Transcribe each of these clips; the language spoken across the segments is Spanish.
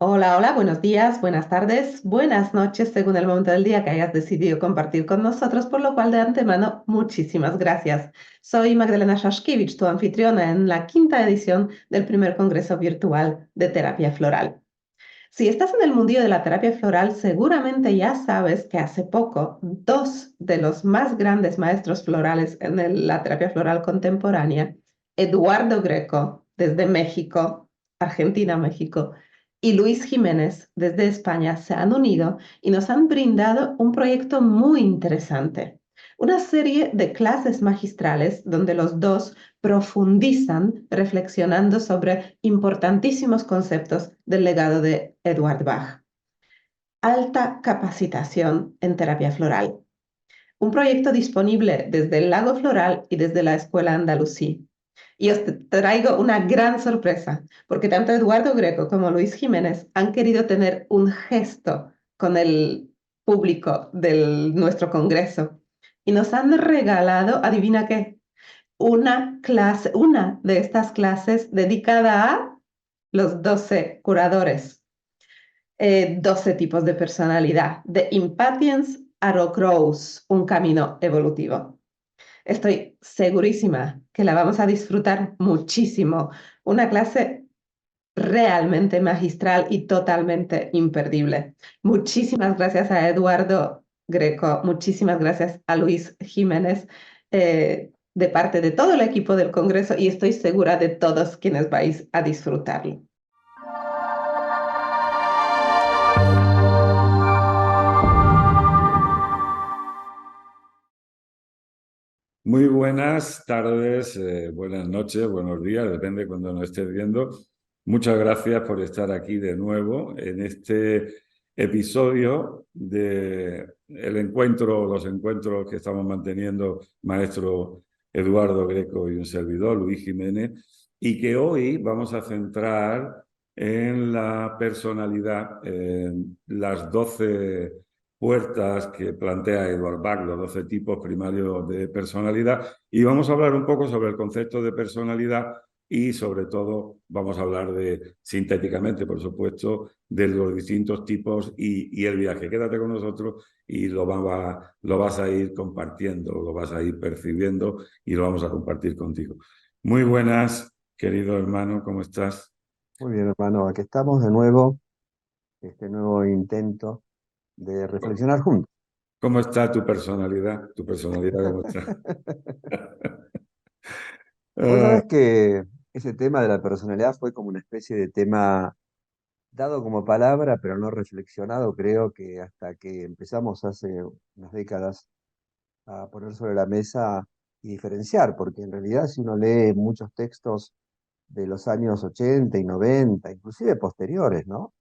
Hola, hola, buenos días, buenas tardes, buenas noches, según el momento del día que hayas decidido compartir con nosotros, por lo cual de antemano, muchísimas gracias. Soy Magdalena Shashkevich, tu anfitriona en la quinta edición del primer Congreso Virtual de Terapia Floral. Si estás en el mundillo de la terapia floral, seguramente ya sabes que hace poco dos de los más grandes maestros florales en la terapia floral contemporánea, Eduardo Greco, desde México, Argentina, México, y Luis Jiménez, desde España, se han unido y nos han brindado un proyecto muy interesante. Una serie de clases magistrales donde los dos profundizan reflexionando sobre importantísimos conceptos del legado de Edward Bach. Alta capacitación en terapia floral. Un proyecto disponible desde el Lago Floral y desde la Escuela Andalusí. Y os traigo una gran sorpresa, porque tanto Eduardo Greco como Luis Jiménez han querido tener un gesto con el público de nuestro congreso y nos han regalado, adivina qué, una clase, una de estas clases dedicada a los 12 curadores, 12 tipos de personalidad, de Impatience a Rockrose, un camino evolutivo. Estoy segurísima que la vamos a disfrutar muchísimo. Una clase realmente magistral y totalmente imperdible. Muchísimas gracias a Eduardo Greco, muchísimas gracias a Luis Jiménez, de parte de todo el equipo del Congreso y estoy segura de todos quienes vais a disfrutarlo. Muy buenas tardes, buenas noches, buenos días, depende de cuando nos estés viendo. Muchas gracias por estar aquí de nuevo en este episodio de los encuentros que estamos manteniendo maestro Eduardo Greco y un servidor, Luis Jiménez, y que hoy vamos a centrar en la personalidad, en las 12 puertas que plantea Edward Bach, los 12 tipos primarios de personalidad, y vamos a hablar un poco sobre el concepto de personalidad y sobre todo vamos a hablar sintéticamente, por supuesto, de los distintos tipos y el viaje. Quédate con nosotros y lo vas a ir compartiendo, lo vas a ir percibiendo y lo vamos a compartir contigo. Muy buenas, querido hermano, ¿cómo estás? Muy bien, hermano, aquí estamos de nuevo, este nuevo intento de reflexionar juntos. ¿Cómo está tu personalidad? ¿Tu personalidad cómo está? Vos Ah, sabés que ese tema de la personalidad fue como una especie de tema dado como palabra, pero no reflexionado, creo que hasta que empezamos hace unas décadas a poner sobre la mesa y diferenciar, porque en realidad si uno lee muchos textos de los años 80 y 90, inclusive posteriores, ¿no?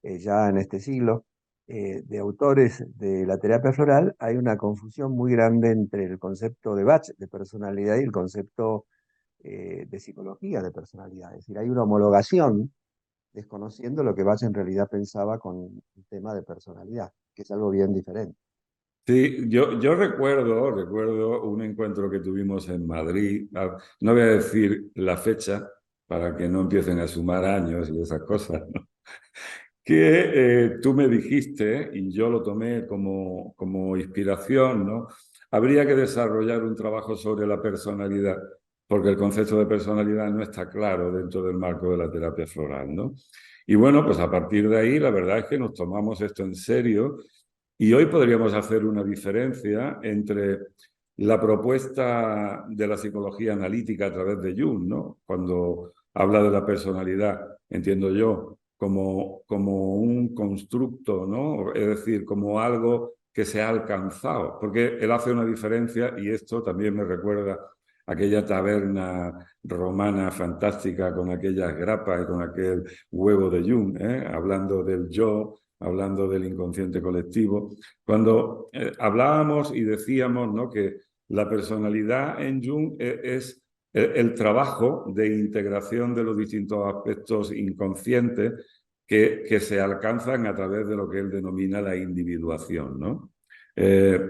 Ya en este siglo, de autores de la terapia floral, hay una confusión muy grande entre el concepto de Bach de personalidad y el concepto de psicología de personalidad. Es decir, hay una homologación desconociendo lo que Bach en realidad pensaba con el tema de personalidad, que es algo bien diferente. sí, yo recuerdo un encuentro que tuvimos en Madrid. No voy a decir la fecha para que no empiecen a sumar años y esas cosas, ¿no? Que tú me dijiste, y yo lo tomé como inspiración, ¿no? Habría que desarrollar un trabajo sobre la personalidad, porque el concepto de personalidad no está claro dentro del marco de la terapia floral, ¿no? Y bueno, pues a partir de ahí, la verdad es que nos tomamos esto en serio y hoy podríamos hacer una diferencia entre la propuesta de la psicología analítica a través de Jung, ¿no? Cuando habla de la personalidad, entiendo yo, como un constructo, ¿no? Es decir, como algo que se ha alcanzado, porque él hace una diferencia y esto también me recuerda aquella taberna romana fantástica con aquellas grapas y con aquel huevo de Jung, ¿eh? Hablando del yo, hablando del inconsciente colectivo. Cuando hablábamos y decíamos, ¿no?, que la personalidad en Jung es el trabajo de integración de los distintos aspectos inconscientes que se alcanzan a través de lo que él denomina la individuación, ¿no?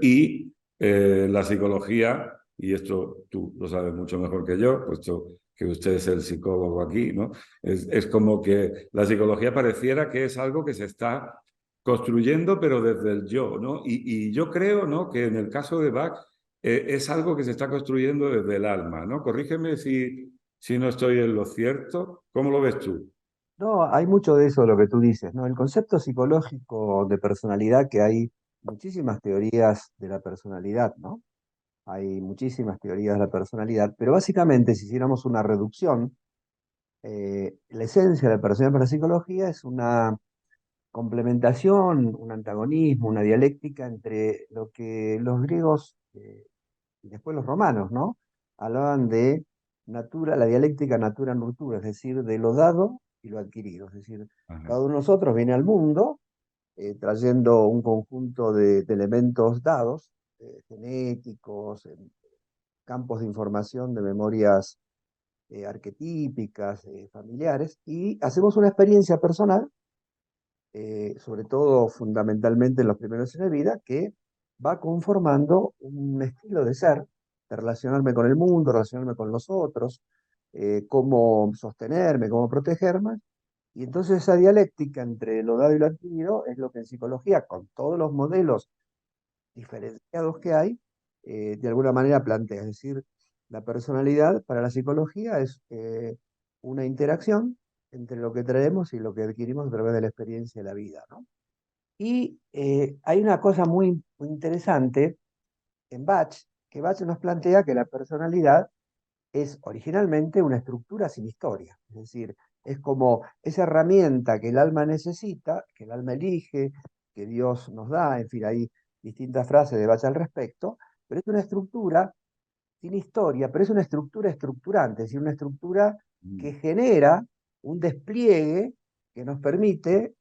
Y la psicología, y esto tú lo sabes mucho mejor que yo, puesto que usted es el psicólogo aquí, ¿no? Es como que la psicología pareciera que es algo que se está construyendo, pero desde el yo, ¿no? Y yo creo, ¿no?, que en el caso de Bach es algo que se está construyendo desde el alma, ¿no? Corrígeme si no estoy en lo cierto. ¿Cómo lo ves tú? No, hay mucho de eso lo que tú dices, ¿no? El concepto psicológico de personalidad, que hay muchísimas teorías de la personalidad, ¿no? Hay muchísimas teorías de la personalidad, pero básicamente si hiciéramos una reducción, la esencia de la personalidad para la psicología es una complementación, un antagonismo, una dialéctica entre lo que los griegos y después los romanos, ¿no? Hablaban de natura, la dialéctica natura-nurtura, es decir, de lo dado y lo adquirido. Es decir, Ajá, cada uno de nosotros viene al mundo trayendo un conjunto de elementos dados, genéticos, campos de información, de memorias arquetípicas, familiares, y hacemos una experiencia personal sobre todo fundamentalmente en los primeros años de vida, que va conformando un estilo de ser, de relacionarme con el mundo, relacionarme con los otros, cómo sostenerme, cómo protegerme. Y entonces esa dialéctica entre lo dado y lo adquirido es lo que en psicología, con todos los modelos diferenciados que hay, de alguna manera plantea. Es decir, la personalidad para la psicología es una interacción entre lo que traemos y lo que adquirimos a través de la experiencia de la vida, ¿no? Y hay una cosa muy interesante en Bach, que Bach nos plantea que la personalidad es originalmente una estructura sin historia. Es decir, es como esa herramienta que el alma necesita, que el alma elige, que Dios nos da, en fin, hay distintas frases de Bach al respecto, pero es una estructura sin historia, pero es una estructura estructurante, es decir, una estructura mm, que genera un despliegue que nos permite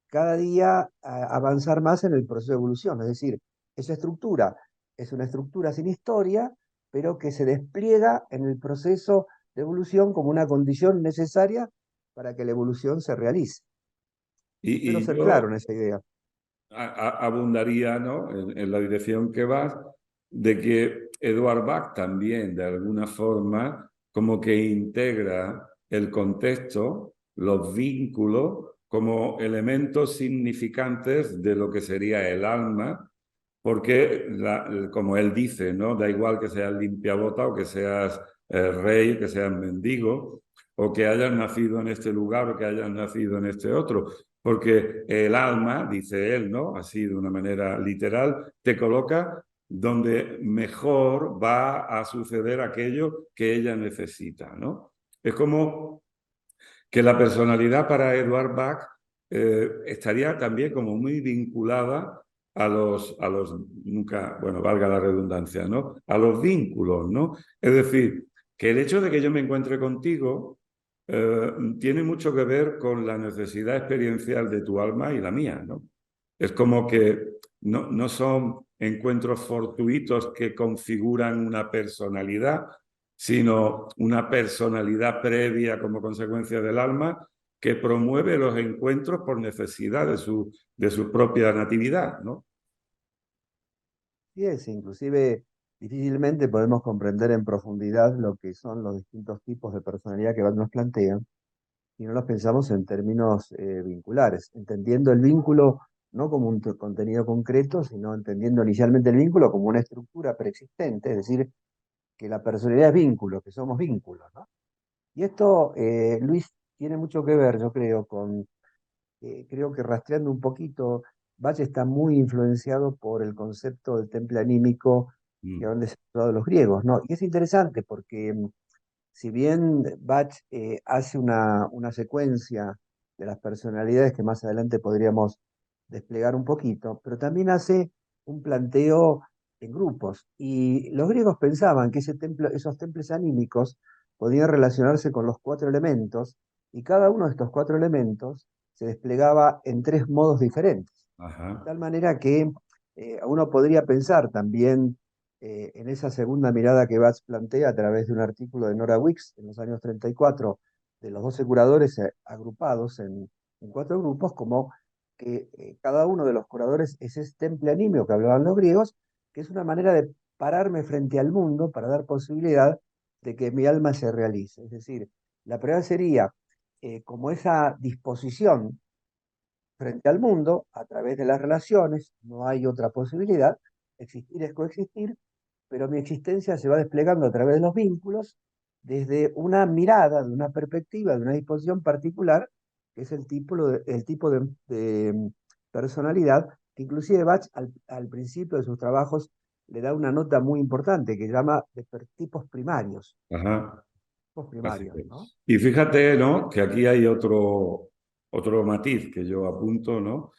cada día avanzar más en el proceso de evolución. Es decir, esa estructura es una estructura sin historia, pero que se despliega en el proceso de evolución como una condición necesaria para que la evolución se realice. Espero y ser yo claro en esa idea. abundaría, ¿no?, en la dirección que vas, de que Eduard Bach también, de alguna forma, como que integra el contexto, los vínculos, como elementos significantes de lo que sería el alma, porque, como él dice, ¿no?, da igual que seas limpiabota o que seas rey, que seas mendigo, o que hayas nacido en este lugar o que hayas nacido en este otro, porque el alma, dice él, ¿no?, así de una manera literal, te coloca donde mejor va a suceder aquello que ella necesita, ¿no? Es como que la personalidad para Eduard Bach estaría también como muy vinculada nunca, bueno, valga la redundancia, ¿no?, a los vínculos, ¿no? Es decir, que el hecho de que yo me encuentre contigo tiene mucho que ver con la necesidad experiencial de tu alma y la mía, ¿no? Es como que no son encuentros fortuitos que configuran una personalidad, sino una personalidad previa como consecuencia del alma que promueve los encuentros por necesidad de su propia natividad, ¿no? Y es, inclusive, difícilmente podemos comprender en profundidad lo que son los distintos tipos de personalidad que Bach nos plantea si no los pensamos en términos vinculares, entendiendo el vínculo no como un contenido concreto, sino entendiendo inicialmente el vínculo como una estructura preexistente, es decir, que la personalidad es vínculo, que somos vínculos, ¿no? Y esto, Luis, tiene mucho que ver, yo creo, creo que rastreando un poquito, Bach está muy influenciado por el concepto del temple anímico que Mm, han desarrollado los griegos, ¿no? Y es interesante porque si bien Bach hace una secuencia de las personalidades que más adelante podríamos desplegar un poquito, pero también hace un planteo en grupos. Y los griegos pensaban que esos templos anímicos podían relacionarse con los cuatro elementos, y cada uno de estos cuatro elementos se desplegaba en tres modos diferentes. De ajá. tal manera que uno podría pensar también en esa segunda mirada que Bach plantea a través de un artículo de Nora Wicks en los años 34, de los 12 curadores agrupados en cuatro grupos, como que cada uno de los curadores es ese temple anímico que hablaban los griegos, que es una manera de pararme frente al mundo para dar posibilidad de que mi alma se realice. Es decir, la primera sería como esa disposición frente al mundo a través de las relaciones, no hay otra posibilidad, existir es coexistir, pero mi existencia se va desplegando a través de los vínculos desde una mirada, de una perspectiva, de una disposición particular, que es el tipo de personalidad que inclusive Bach al principio de sus trabajos le da una nota muy importante que llama de tipos primarios. Ajá. Tipos Así primarios, es. ¿no? Y fíjate, ¿no? Que aquí hay otro matiz que yo apunto, ¿no?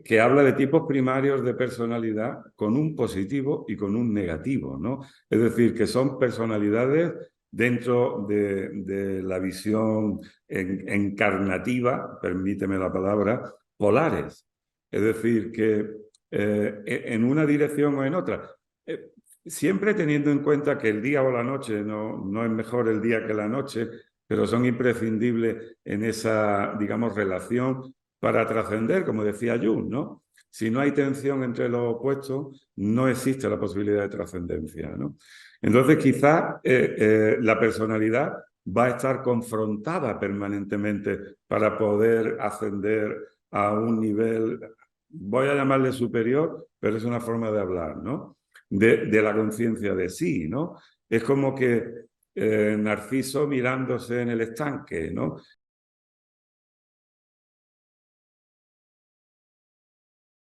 Que habla de tipos primarios de personalidad con un positivo y con un negativo, ¿no? Es decir, que son personalidades dentro de la visión encarnativa, permíteme la palabra, polares. Es decir, que en una dirección o en otra. Eh, Siempre teniendo en cuenta que el día o la noche no es mejor el día que la noche, pero son imprescindibles en esa, digamos, relación para trascender, como decía Jung, ¿no? Si no hay tensión entre los opuestos, no existe la posibilidad de trascendencia, ¿no? Entonces, quizás la personalidad va a estar confrontada permanentemente para poder ascender a un nivel, voy a llamarle superior, pero es una forma de hablar, ¿no? De la conciencia de sí, ¿no? Es como que Narciso mirándose en el estanque, ¿no?